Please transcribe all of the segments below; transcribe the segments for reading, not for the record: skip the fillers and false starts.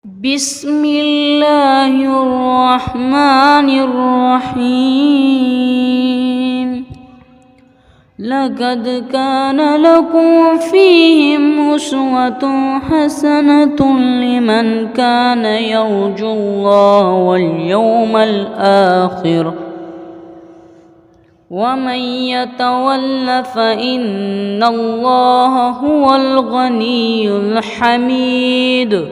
بسم الله الرحمن الرحيم. لقد كان لكم فيهم أسوة حسنة لمن كان يرجو الله واليوم الآخر ومن يتول فإن الله هو الغني الحميد.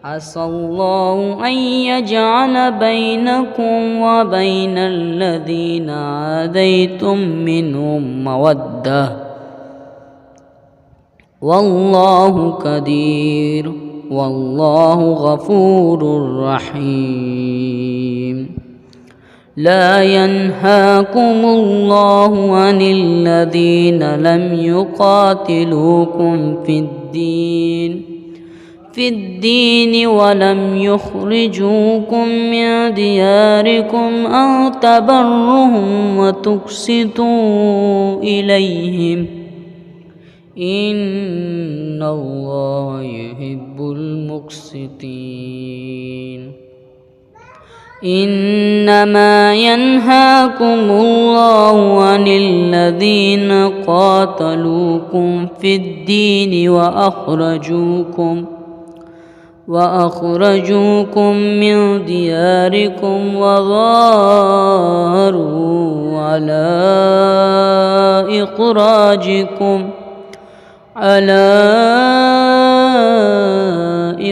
عسى الله أن يجعل بينكم وبين الذين عاديتم منهم مودة، والله قدير والله غفور رحيم. لا ينهاكم الله عن الذين لم يقاتلوكم في الدين ولم يخرجوكم من دياركم أن تبرهم وتقسطوا إليهم، إن الله يحب المقسطين. إنما ينهاكم الله عن الذين قاتلوكم في الدين وأخرجوكم من دياركم وظاهروا على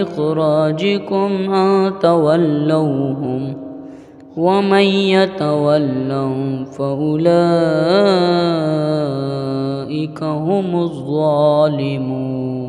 إخراجكم أن تولوهم، ومن يتولهم فأولئك هم الظالمون.